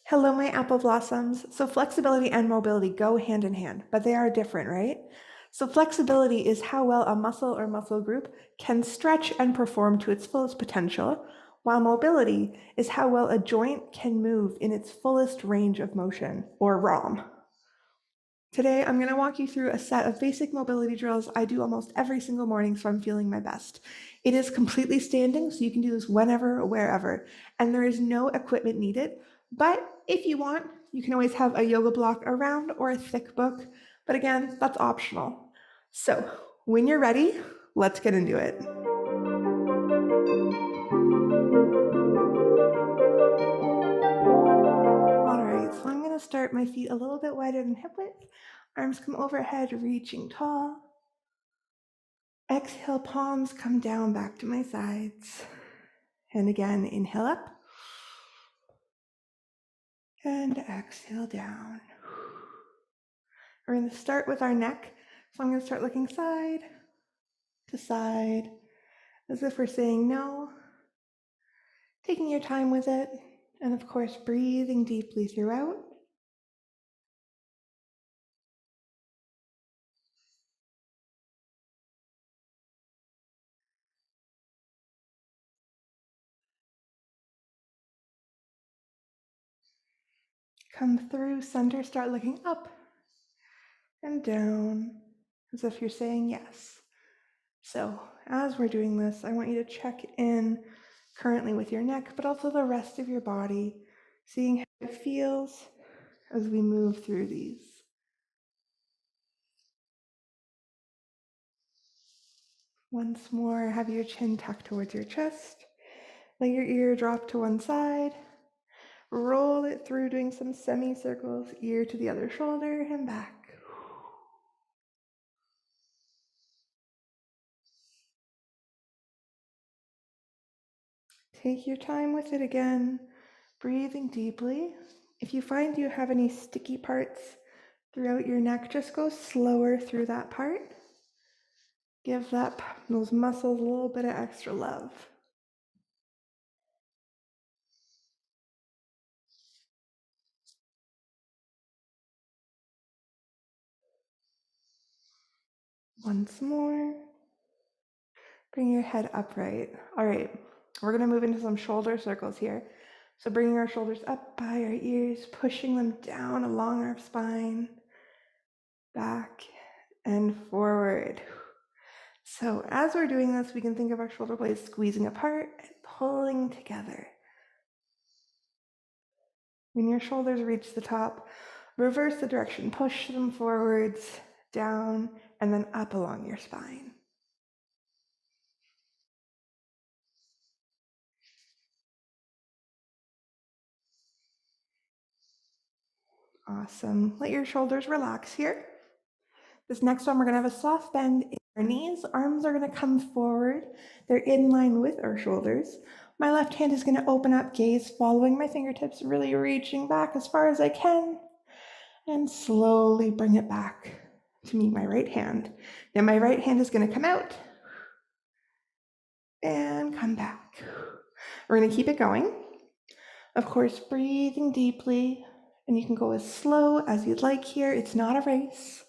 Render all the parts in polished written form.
Hello, my apple blossoms. So flexibility and mobility go hand in hand, but they are different, right? So flexibility is how well a muscle or muscle group can stretch and perform to its fullest potential, while mobility is how well a joint can move in its fullest range of motion, or ROM. Today, I'm going to walk you through a set of basic mobility drills I do almost every single morning so I'm feeling my best. It is completely standing, so you can do this whenever, wherever, and there is no equipment needed. But if you want, you can always have a yoga block around or a thick book. But again, that's optional. So when you're ready, let's get into it. All right, so I'm going to start my feet a little bit wider than hip width. Arms come overhead, reaching tall. Exhale, palms come down back to my sides. And again, inhale up. And exhale down. We're going to start with our neck. So I'm going to start looking side to side, as if we're saying no. Taking your time with it. And of course, breathing deeply throughout. Come through center, start looking up and down, as if you're saying yes. So as we're doing this, I want you to check in currently with your neck, but also the rest of your body, seeing how it feels as we move through these. Once more, have your chin tucked towards your chest. Let your ear drop to one side. Roll it through, doing some semicircles, ear to the other shoulder and back. Take your time with it again, breathing deeply. If you find you have any sticky parts throughout your neck, just go slower through that part. Give those muscles a little bit of extra love. Once more. Bring your head upright. All right, we're gonna move into some shoulder circles here. So bringing our shoulders up by our ears, pushing them down along our spine, back and forward. So as we're doing this, we can think of our shoulder blades squeezing apart and pulling together. When your shoulders reach the top, reverse the direction, push them forwards, down, and then up along your spine. Awesome. Let your shoulders relax here. This next one, we're going to have a soft bend in our knees. Arms are going to come forward. They're in line with our shoulders. My left hand is going to open up, gaze following my fingertips, really reaching back as far as I can, and slowly bring it back to meet my right hand. Now my right hand is going to come out and come back. We're going to keep it going. Of course, breathing deeply, and you can go as slow as you'd like here. It's not a race.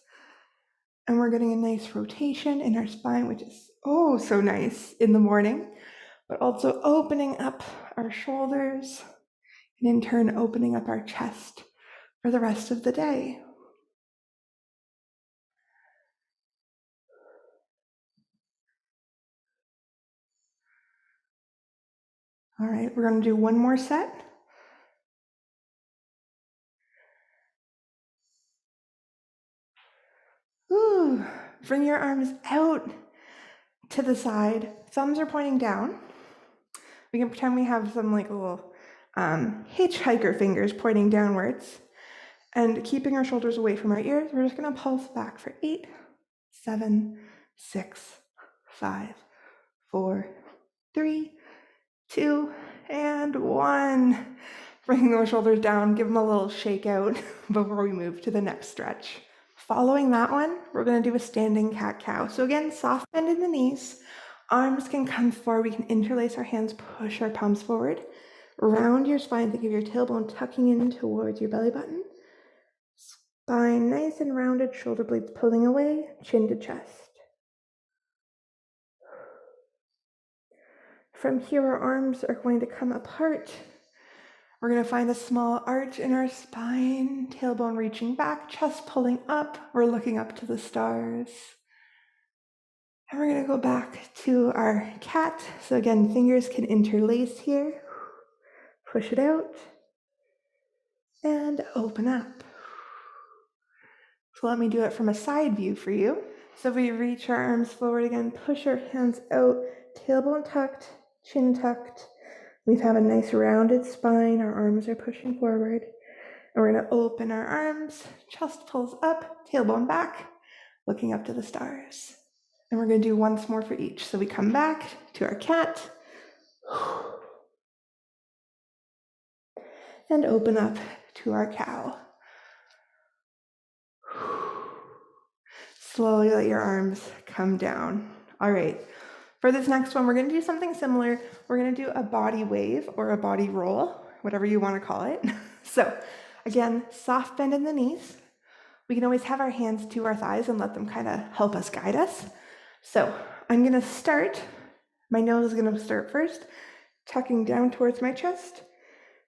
And we're getting a nice rotation in our spine, which is oh so nice in the morning, but also opening up our shoulders and in turn opening up our chest for the rest of the day. All right, we're going to do one more set. Ooh, bring your arms out to the side. Thumbs are pointing down. We can pretend we have some like little hitchhiker fingers pointing downwards. And keeping our shoulders away from our ears, we're just going to pulse back for 8, 7, 6, 5, 4, 3, 2, and 1. Bring those shoulders down, give them a little shake out before we move to the next stretch. Following that one, we're going to do a standing cat-cow. So again, soft bend in the knees. Arms can come forward. We can interlace our hands, push our palms forward. Round your spine, think of your tailbone tucking in towards your belly button. Spine nice and rounded, shoulder blades pulling away, chin to chest. From here, our arms are going to come apart. We're going to find a small arch in our spine, tailbone reaching back, chest pulling up. We're looking up to the stars. And we're going to go back to our cat. So again, fingers can interlace here. Push it out. And open up. So let me do it from a side view for you. So we reach our arms forward again, push our hands out, tailbone tucked, chin tucked. We have a nice rounded spine. Our arms are pushing forward. And we're going to open our arms, chest pulls up, tailbone back, looking up to the stars. And we're going to do once more for each. So we come back to our cat. And open up to our cow. Slowly let your arms come down. All right. For this next one, we're going to do something similar. We're going to do a body wave or a body roll, whatever you want to call it. So again, soft bend in the knees. We can always have our hands to our thighs and let them kind of help us guide us. So I'm going to start. My nose is going to start first, tucking down towards my chest,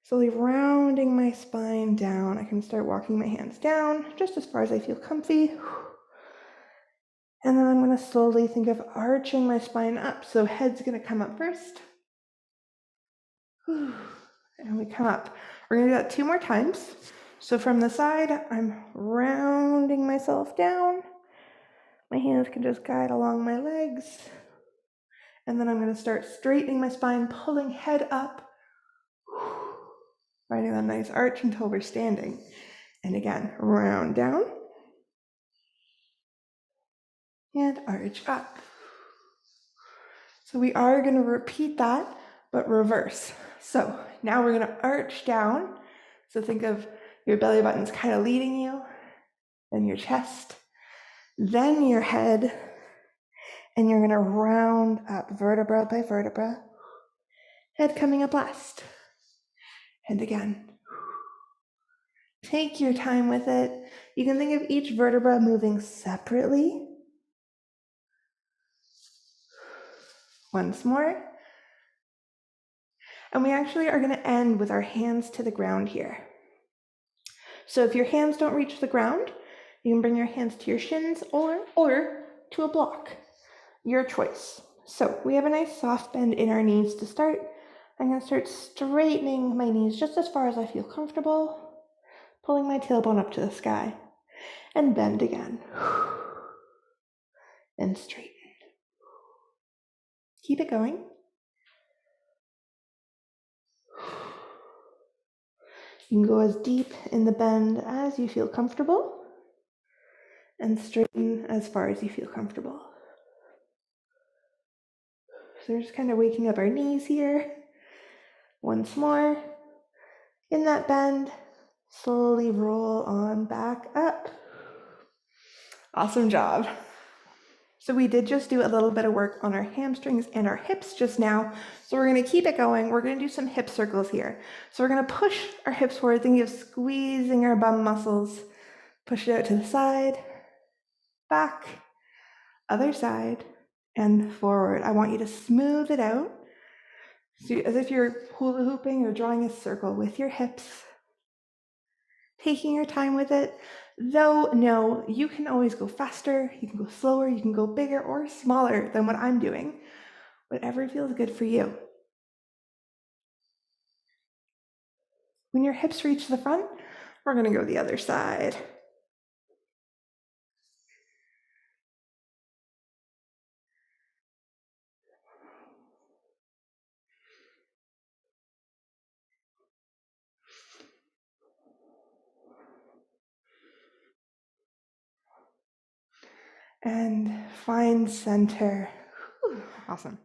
slowly rounding my spine down. I can start walking my hands down just as far as I feel comfy. And then I'm going to slowly think of arching my spine up. So head's going to come up first. And we come up. We're going to do that 2 more times. So from the side, I'm rounding myself down. My hands can just guide along my legs. And then I'm going to start straightening my spine, pulling head up. Finding that nice arch until we're standing. And again, round down. And arch up. So we are going to repeat that, but reverse. So now we're going to arch down. So think of your belly button's kind of leading you, then your chest, then your head, and you're going to round up vertebra by vertebra. Head coming up last. And again. Take your time with it. You can think of each vertebra moving separately. Once more. And we actually are going to end with our hands to the ground here. So if your hands don't reach the ground, you can bring your hands to your shins or to a block. Your choice. So we have a nice soft bend in our knees to start. I'm going to start straightening my knees just as far as I feel comfortable, pulling my tailbone up to the sky, and bend again. And straighten. Keep it going. You can go as deep in the bend as you feel comfortable, and straighten as far as you feel comfortable. So we're just kind of waking up our knees here. Once more. In that bend, slowly roll on back up. Awesome job. So we did just do a little bit of work on our hamstrings and our hips just now. So we're going to keep it going. We're going to do some hip circles here. So we're going to push our hips forward, thinking of squeezing our bum muscles. Push it out to the side, back, other side, and forward. I want you to smooth it out. So as if you're hula hooping or drawing a circle with your hips. Taking your time with it. Though, no, you can always go faster, you can go slower, you can go bigger or smaller than what I'm doing. Whatever feels good for you. When your hips reach the front, we're going to go the other side. And find center. Whew, awesome.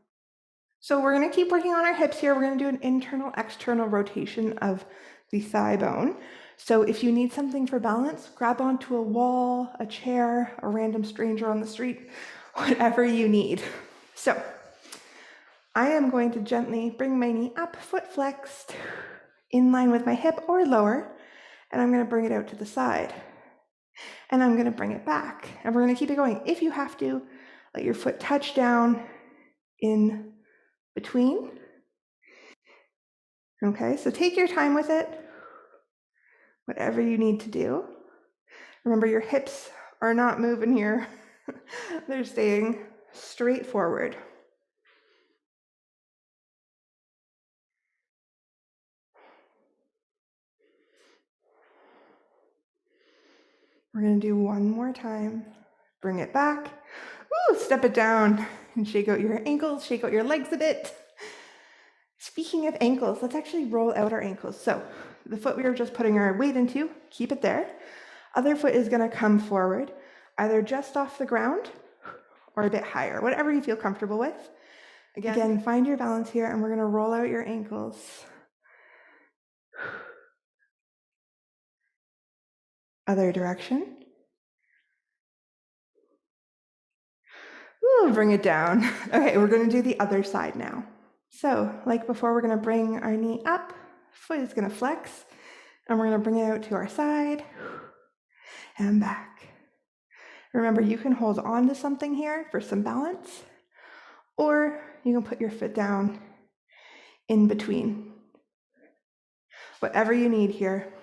So we're going to keep working on our hips here. We're going to do an internal-external rotation of the thigh bone. So if you need something for balance, grab onto a wall, a chair, a random stranger on the street, whatever you need. So I am going to gently bring my knee up, foot flexed, in line with my hip or lower, and I'm going to bring it out to the side. And I'm going to bring it back. And we're going to keep it going. If you have to, let your foot touch down in between. Okay, so take your time with it, whatever you need to do. Remember, your hips are not moving here. They're staying straight forward. We're going to do one more time. Bring it back. Woo, step it down and shake out your ankles, shake out your legs a bit. Speaking of ankles, let's actually roll out our ankles. So the foot we were just putting our weight into, keep it there. Other foot is going to come forward, either just off the ground or a bit higher, whatever you feel comfortable with. Again, find your balance here, and we're going to roll out your ankles. Other direction. Ooh, bring it down. Okay, we're going to do the other side now. So, like before, we're going to bring our knee up, foot is going to flex, and we're going to bring it out to our side and back. Remember, you can hold on to something here for some balance, or you can put your foot down in between. Whatever you need here,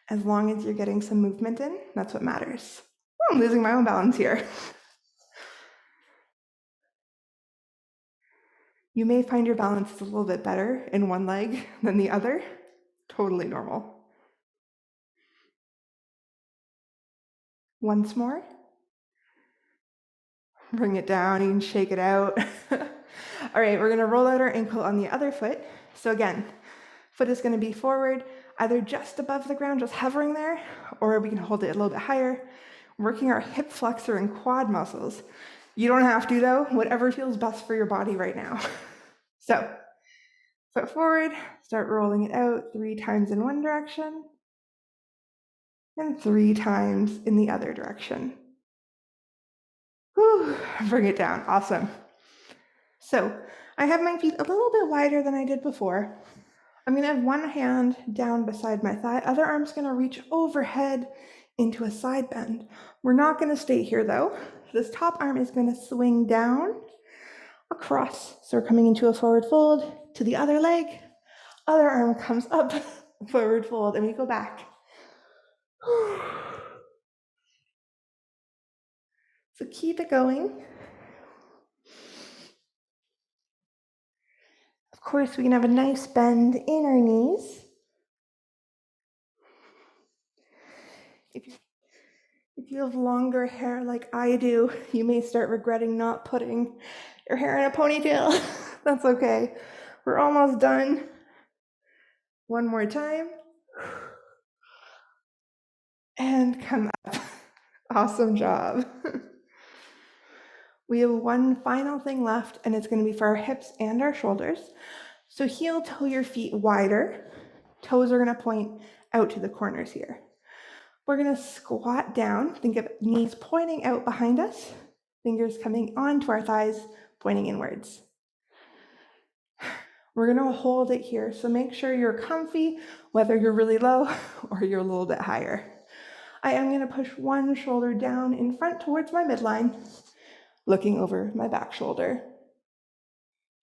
as long as you're getting some movement in, that's what matters. Oh, I'm losing my own balance here. You may find your balance is a little bit better in one leg than the other. Totally normal. Once more. Bring it down, you can shake it out. All right, we're gonna roll out our ankle on the other foot. So again, foot is gonna be forward, either just above the ground, just hovering there, or we can hold it a little bit higher, working our hip flexor and quad muscles. You don't have to though, whatever feels best for your body right now. So, foot forward, start rolling it out 3 times in one direction, and 3 times in the other direction. Whew, bring it down, awesome. So I have my feet a little bit wider than I did before. I'm gonna have one hand down beside my thigh, other arm's gonna reach overhead into a side bend. We're not gonna stay here though. This top arm is gonna swing down across. So we're coming into a forward fold to the other leg. Other arm comes up, forward fold, and we go back. So keep it going. Of course, we can have a nice bend in our knees. If you have longer hair like I do, you may start regretting not putting your hair in a ponytail. That's okay. We're almost done. One more time. And come up. Awesome job. We have one final thing left, and it's going to be for our hips and our shoulders. So heel toe your feet wider. Toes are going to point out to the corners here. We're going to squat down. Think of knees pointing out behind us, fingers coming onto our thighs, pointing inwards. We're going to hold it here. So make sure you're comfy, whether you're really low or you're a little bit higher. I am going to push one shoulder down in front towards my midline, looking over my back shoulder.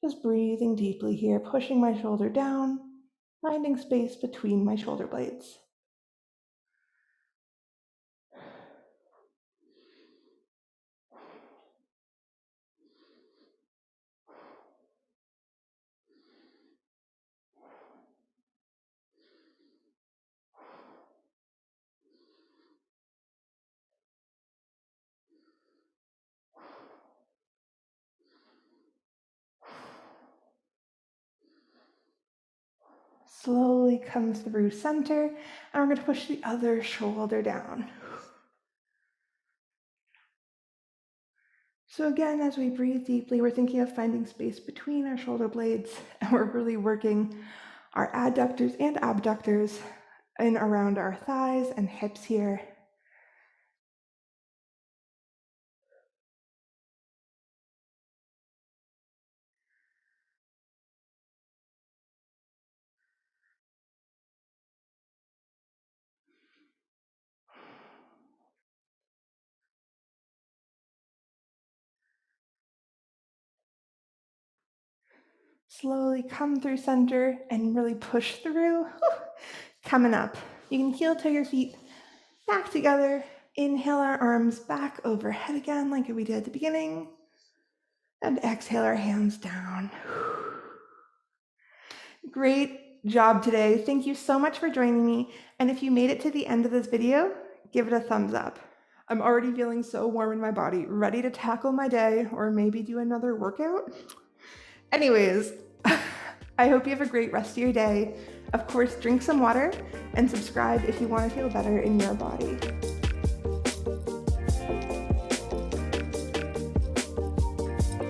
Just breathing deeply here, pushing my shoulder down, finding space between my shoulder blades. Slowly come through center, and we're going to push the other shoulder down. So again, as we breathe deeply, we're thinking of finding space between our shoulder blades, and we're really working our adductors and abductors in around our thighs and hips here. Slowly come through center and really push through. Coming up. You can heel toe your feet back together. Inhale our arms back overhead again like we did at the beginning. And exhale our hands down. Great job today. Thank you so much for joining me. And if you made it to the end of this video, give it a thumbs up. I'm already feeling so warm in my body, ready to tackle my day or maybe do another workout. Anyways, I hope you have a great rest of your day. Of course, drink some water and subscribe if you want to feel better in your body.